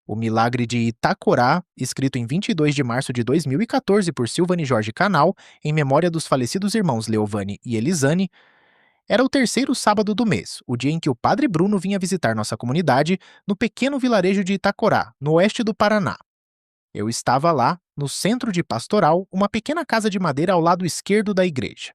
O Milagre de Itacorá, escrito em 22 de março de 2014 por Silvane Jorge Canal, em memória dos falecidos irmãos Leovane e Elisane, era o terceiro sábado do mês, o dia em que o Padre Bruno vinha visitar nossa comunidade no pequeno vilarejo de Itacorá, no oeste do Paraná. Eu estava lá, no centro de Pastoral, uma pequena casa de madeira ao lado esquerdo da igreja.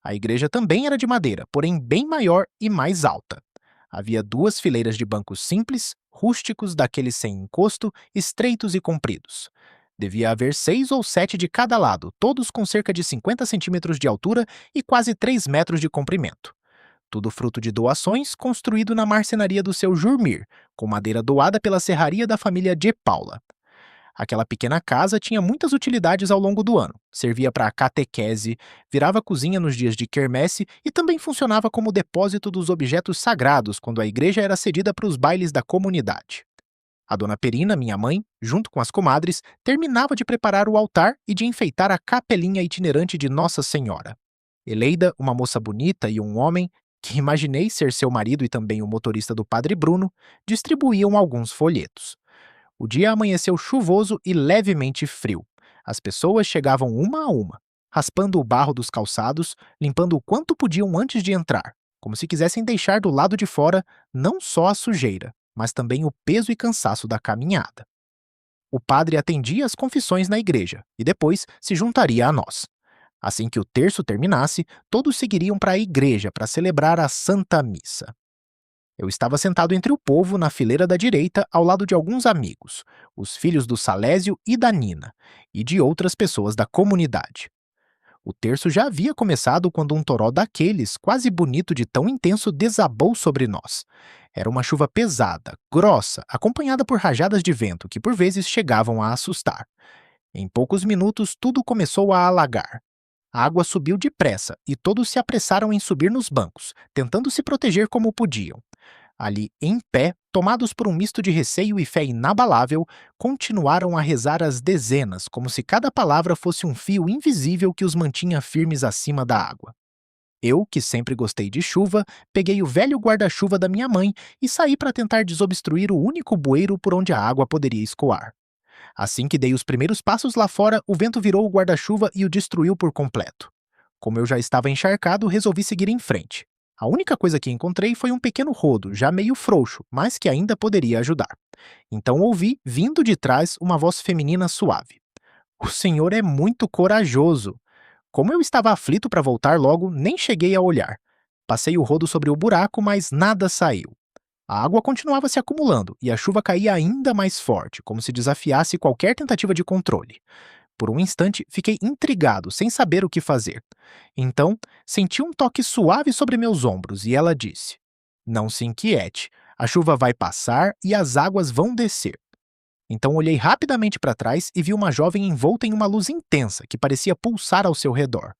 A igreja também era de madeira, porém bem maior e mais alta. Havia duas fileiras de bancos simples, rústicos, daqueles sem encosto, estreitos e compridos. Devia haver 6 ou 7 de cada lado, todos com cerca de 50 centímetros de altura e quase 3 metros de comprimento. Tudo fruto de doações, construído na marcenaria do seu Jurmir, com madeira doada pela serraria da família de Paula. Aquela pequena casa tinha muitas utilidades ao longo do ano. Servia para catequese, virava cozinha nos dias de quermesse e também funcionava como depósito dos objetos sagrados quando a igreja era cedida para os bailes da comunidade. A dona Perina, minha mãe, junto com as comadres, terminava de preparar o altar e de enfeitar a capelinha itinerante de Nossa Senhora. Eleida, uma moça bonita e um homem, que imaginei ser seu marido e também o motorista do Padre Bruno, distribuíam alguns folhetos. O dia amanheceu chuvoso e levemente frio. As pessoas chegavam uma a uma, raspando o barro dos calçados, limpando o quanto podiam antes de entrar, como se quisessem deixar do lado de fora não só a sujeira, mas também o peso e cansaço da caminhada. O padre atendia as confissões na igreja e depois se juntaria a nós. Assim que o terço terminasse, todos seguiriam para a igreja para celebrar a Santa Missa. Eu estava sentado entre o povo na fileira da direita, ao lado de alguns amigos, os filhos do Salésio e da Nina, e de outras pessoas da comunidade. O terço já havia começado quando um toró daqueles, quase bonito de tão intenso, desabou sobre nós. Era uma chuva pesada, grossa, acompanhada por rajadas de vento que por vezes chegavam a assustar. Em poucos minutos tudo começou a alagar. A água subiu depressa e todos se apressaram em subir nos bancos, tentando se proteger como podiam. Ali, em pé, tomados por um misto de receio e fé inabalável, continuaram a rezar as dezenas, como se cada palavra fosse um fio invisível que os mantinha firmes acima da água. Eu, que sempre gostei de chuva, peguei o velho guarda-chuva da minha mãe e saí para tentar desobstruir o único bueiro por onde a água poderia escoar. Assim que dei os primeiros passos lá fora, o vento virou o guarda-chuva e o destruiu por completo. Como eu já estava encharcado, resolvi seguir em frente. A única coisa que encontrei foi um pequeno rodo, já meio frouxo, mas que ainda poderia ajudar. Então ouvi, vindo de trás, uma voz feminina suave. "O senhor é muito corajoso." Como eu estava aflito para voltar logo, nem cheguei a olhar. Passei o rodo sobre o buraco, mas nada saiu. A água continuava se acumulando e a chuva caía ainda mais forte, como se desafiasse qualquer tentativa de controle. Por um instante, fiquei intrigado, sem saber o que fazer. Então, senti um toque suave sobre meus ombros e ela disse: "Não se inquiete, a chuva vai passar e as águas vão descer." Então olhei rapidamente para trás e vi uma jovem envolta em uma luz intensa que parecia pulsar ao seu redor.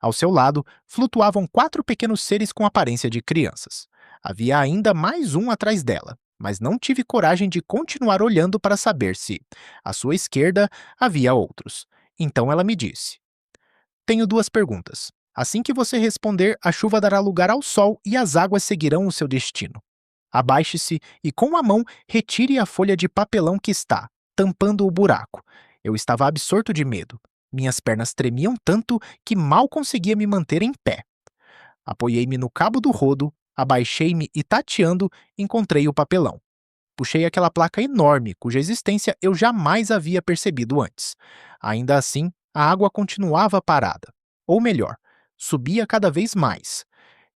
Ao seu lado, flutuavam 4 pequenos seres com aparência de crianças. Havia ainda mais um atrás dela, mas não tive coragem de continuar olhando para saber se, à sua esquerda, havia outros. Então ela me disse: "Tenho 2 perguntas. Assim que você responder, a chuva dará lugar ao sol e as águas seguirão o seu destino. Abaixe-se e, com a mão, retire a folha de papelão que está, tampando o buraco." Eu estava absorto de medo. Minhas pernas tremiam tanto que mal conseguia me manter em pé. Apoiei-me no cabo do rodo, abaixei-me e, tateando, encontrei o papelão. Puxei aquela placa enorme, cuja existência eu jamais havia percebido antes. Ainda assim, a água continuava parada. Ou melhor, subia cada vez mais.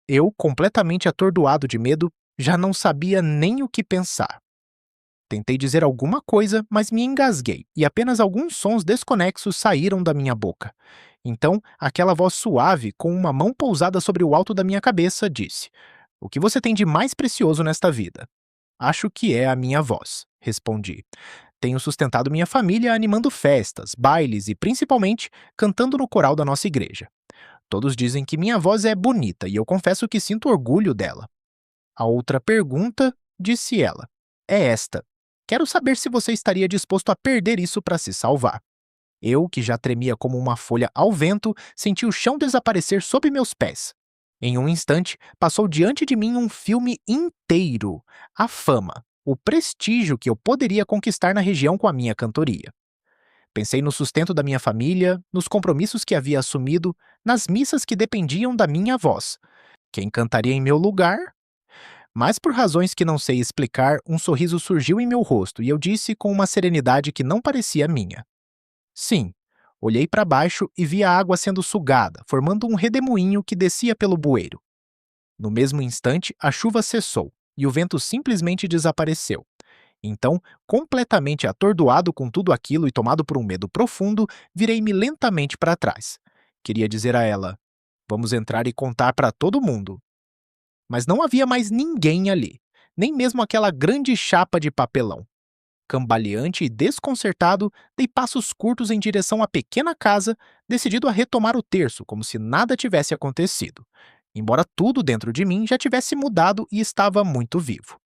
Eu, completamente atordoado de medo, já não sabia nem o que pensar. Tentei dizer alguma coisa, mas me engasguei e apenas alguns sons desconexos saíram da minha boca. Então, aquela voz suave, com uma mão pousada sobre o alto da minha cabeça, disse: "O que você tem de mais precioso nesta vida?" "Acho que é a minha voz", respondi. "Tenho sustentado minha família animando festas, bailes e, principalmente, cantando no coral da nossa igreja. Todos dizem que minha voz é bonita e eu confesso que sinto orgulho dela." "A outra pergunta", disse ela, "é esta. Quero saber se você estaria disposto a perder isso para se salvar." Eu, que já tremia como uma folha ao vento, senti o chão desaparecer sob meus pés. Em um instante, passou diante de mim um filme inteiro: a fama. o prestígio que eu poderia conquistar na região com a minha cantoria. Pensei no sustento da minha família, nos compromissos que havia assumido, nas missas que dependiam da minha voz. Quem cantaria em meu lugar? Mas por razões que não sei explicar, um sorriso surgiu em meu rosto e eu disse com uma serenidade que não parecia minha: sim. Olhei para baixo e vi a água sendo sugada, formando um redemoinho que descia pelo bueiro. No mesmo instante, a chuva cessou e o vento simplesmente desapareceu. Então, completamente atordoado com tudo aquilo e tomado por um medo profundo, virei-me lentamente para trás. Queria dizer a ela: vamos entrar e contar para todo mundo. Mas não havia mais ninguém ali, nem mesmo aquela grande chapa de papelão. Cambaleante e desconcertado, dei passos curtos em direção à pequena casa, decidido a retomar o terço, como se nada tivesse acontecido, embora tudo dentro de mim já tivesse mudado e estava muito vivo.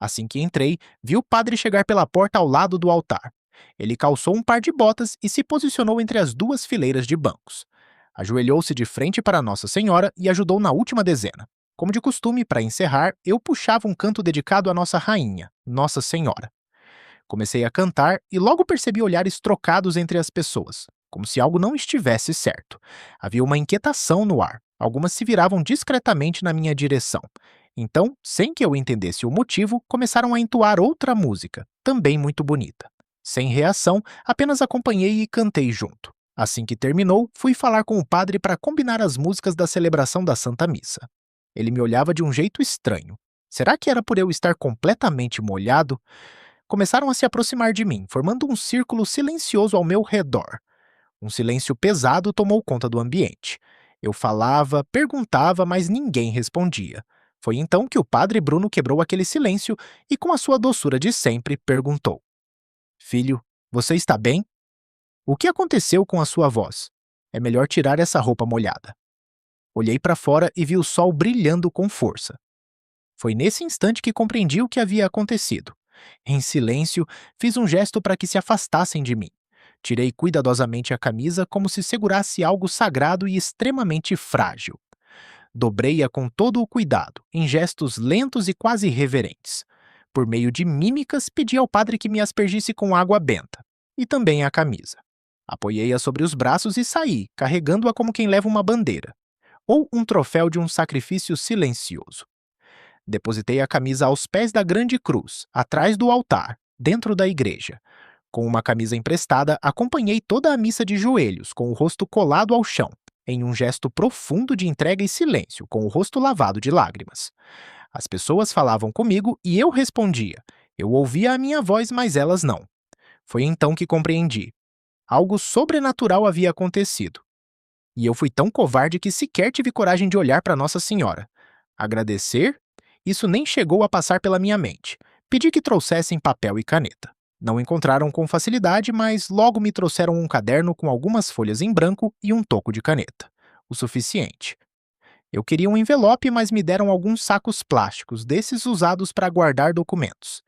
Assim que entrei, vi o padre chegar pela porta ao lado do altar. Ele calçou um par de botas e se posicionou entre as duas fileiras de bancos. Ajoelhou-se de frente para Nossa Senhora e ajudou na última dezena. Como de costume, para encerrar, eu puxava um canto dedicado à nossa rainha, Nossa Senhora. Comecei a cantar e logo percebi olhares trocados entre as pessoas, como se algo não estivesse certo. Havia uma inquietação no ar. Algumas se viravam discretamente na minha direção. Então, sem que eu entendesse o motivo, começaram a entoar outra música, também muito bonita. Sem reação, apenas acompanhei e cantei junto. Assim que terminou, fui falar com o padre para combinar as músicas da celebração da Santa Missa. Ele me olhava de um jeito estranho. Será que era por eu estar completamente molhado? Começaram a se aproximar de mim, formando um círculo silencioso ao meu redor. Um silêncio pesado tomou conta do ambiente. Eu falava, perguntava, mas ninguém respondia. Foi então que o padre Bruno quebrou aquele silêncio e, com a sua doçura de sempre, perguntou: filho, você está bem? O que aconteceu com a sua voz? É melhor tirar essa roupa molhada. Olhei para fora e vi o sol brilhando com força. Foi nesse instante que compreendi o que havia acontecido. Em silêncio, fiz um gesto para que se afastassem de mim. Tirei cuidadosamente a camisa como se segurasse algo sagrado e extremamente frágil. Dobrei-a com todo o cuidado, em gestos lentos e quase reverentes. Por meio de mímicas, pedi ao padre que me aspergisse com água benta, e também a camisa. Apoiei-a sobre os braços e saí, carregando-a como quem leva uma bandeira, ou um troféu de um sacrifício silencioso. Depositei a camisa aos pés da grande cruz, atrás do altar, dentro da igreja. Com uma camisa emprestada, acompanhei toda a missa de joelhos, com o rosto colado ao chão, em um gesto profundo de entrega e silêncio, com o rosto lavado de lágrimas. As pessoas falavam comigo e eu respondia. Eu ouvia a minha voz, mas elas não. Foi então que compreendi. Algo sobrenatural havia acontecido. E eu fui tão covarde que sequer tive coragem de olhar para Nossa Senhora. Agradecer? Isso nem chegou a passar pela minha mente. Pedi que trouxessem papel e caneta. Não encontraram com facilidade, mas logo me trouxeram um caderno com algumas folhas em branco e um toco de caneta. O suficiente. Eu queria um envelope, mas me deram alguns sacos plásticos, desses usados para guardar documentos.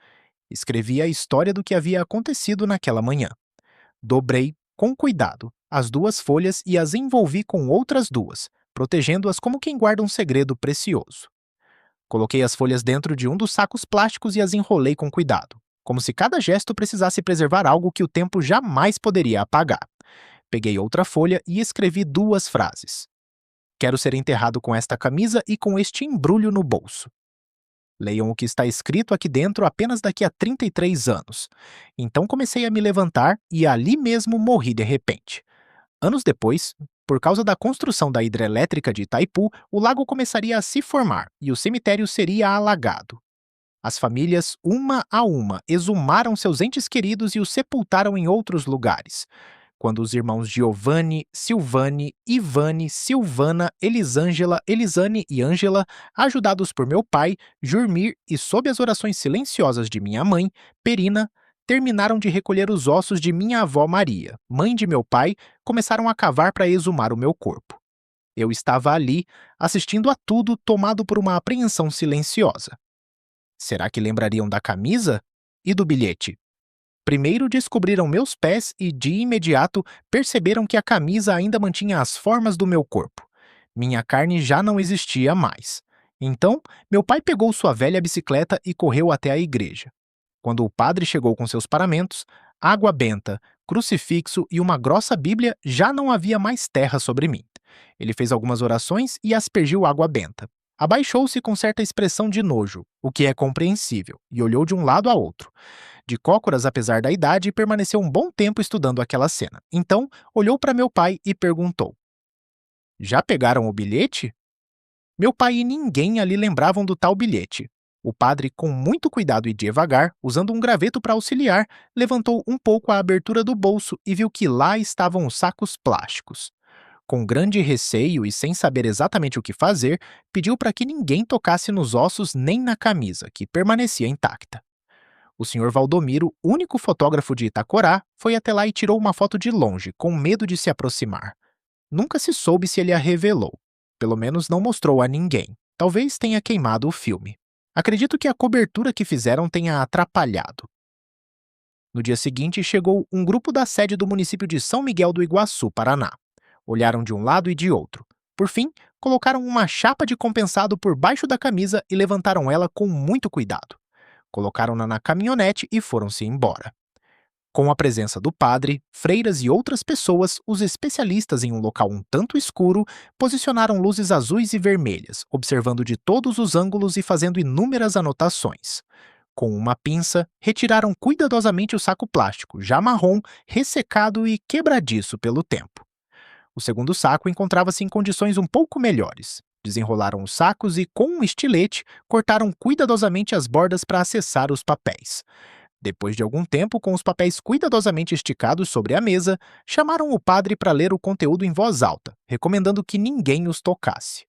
Escrevi a história do que havia acontecido naquela manhã. Dobrei, com cuidado, as duas folhas e as envolvi com outras duas, protegendo-as como quem guarda um segredo precioso. Coloquei as folhas dentro de um dos sacos plásticos e as enrolei com cuidado, como se cada gesto precisasse preservar algo que o tempo jamais poderia apagar. Peguei outra folha e escrevi duas frases. Quero ser enterrado com esta camisa e com este embrulho no bolso. Leiam o que está escrito aqui dentro apenas daqui a 33 anos. Então comecei a me levantar e ali mesmo morri de repente. Anos depois, por causa da construção da hidrelétrica de Itaipu, o lago começaria a se formar e o cemitério seria alagado. As famílias, uma a uma, exumaram seus entes queridos e os sepultaram em outros lugares. Quando os irmãos Giovanni, Silvane, Ivane, Silvana, Elisângela, Elisane e Ângela, ajudados por meu pai, Jurmir e sob as orações silenciosas de minha mãe, Perina, terminaram de recolher os ossos de minha avó Maria, mãe de meu pai, começaram a cavar para exumar o meu corpo. Eu estava ali, assistindo a tudo, tomado por uma apreensão silenciosa. Será que lembrariam da camisa? E do bilhete? Primeiro descobriram meus pés e, de imediato, perceberam que a camisa ainda mantinha as formas do meu corpo. Minha carne já não existia mais. Então, meu pai pegou sua velha bicicleta e correu até a igreja. Quando o padre chegou com seus paramentos, água benta, crucifixo e uma grossa Bíblia, já não havia mais terra sobre mim. Ele fez algumas orações e aspergiu água benta. Abaixou-se com certa expressão de nojo, o que é compreensível, e olhou de um lado a outro. De cócoras, apesar da idade, permaneceu um bom tempo estudando aquela cena. Então, olhou para meu pai e perguntou: Já pegaram o bilhete? Meu pai e ninguém ali lembravam do tal bilhete. O padre, com muito cuidado e devagar, usando um graveto para auxiliar, levantou um pouco a abertura do bolso e viu que lá estavam os sacos plásticos. Com grande receio e sem saber exatamente o que fazer, pediu para que ninguém tocasse nos ossos nem na camisa, que permanecia intacta. O senhor Valdomiro, único fotógrafo de Itacorá, foi até lá e tirou uma foto de longe, com medo de se aproximar. Nunca se soube se ele a revelou. Pelo menos não mostrou a ninguém. Talvez tenha queimado o filme. Acredito que a cobertura que fizeram tenha atrapalhado. No dia seguinte, chegou um grupo da sede do município de São Miguel do Iguaçu, Paraná. Olharam de um lado e de outro. Por fim, colocaram uma chapa de compensado por baixo da camisa e levantaram ela com muito cuidado. Colocaram-na na caminhonete e foram-se embora. Com a presença do padre, freiras e outras pessoas, os especialistas em um local um tanto escuro posicionaram luzes azuis e vermelhas, observando de todos os ângulos e fazendo inúmeras anotações. Com uma pinça, retiraram cuidadosamente o saco plástico, já marrom, ressecado e quebradiço pelo tempo. O segundo saco encontrava-se em condições um pouco melhores. Desenrolaram os sacos e, com um estilete, cortaram cuidadosamente as bordas para acessar os papéis. Depois de algum tempo, com os papéis cuidadosamente esticados sobre a mesa, chamaram o padre para ler o conteúdo em voz alta, recomendando que ninguém os tocasse.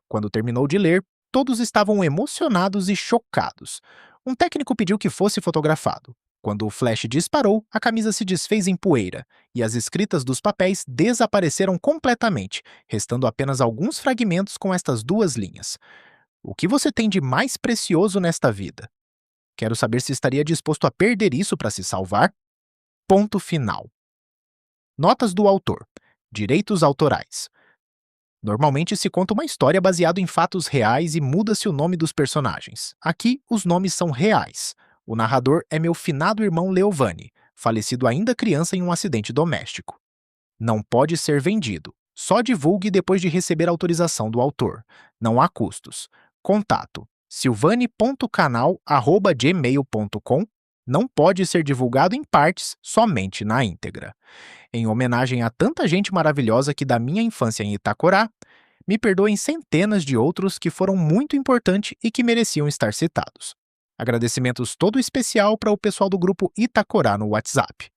Quando terminou de ler, todos estavam emocionados e chocados. Um técnico pediu que fosse fotografado. Quando o flash disparou, a camisa se desfez em poeira e as escritas dos papéis desapareceram completamente, restando apenas alguns fragmentos com estas duas linhas. O que você tem de mais precioso nesta vida? Quero saber se estaria disposto a perder isso para se salvar. Ponto final. Notas do autor. Direitos autorais. Normalmente se conta uma história baseada em fatos reais e muda-se o nome dos personagens. Aqui, os nomes são reais. O narrador é meu finado irmão Leovani, falecido ainda criança em um acidente doméstico. Não pode ser vendido. Só divulgue depois de receber autorização do autor. Não há custos. Contato: silvane.canal@gmail.com. Não pode ser divulgado em partes, somente na íntegra. Em homenagem a tanta gente maravilhosa que da minha infância em Itacorá, me perdoem centenas de outros que foram muito importantes e que mereciam estar citados. Agradecimentos todo especial para o pessoal do grupo Itacorá no WhatsApp.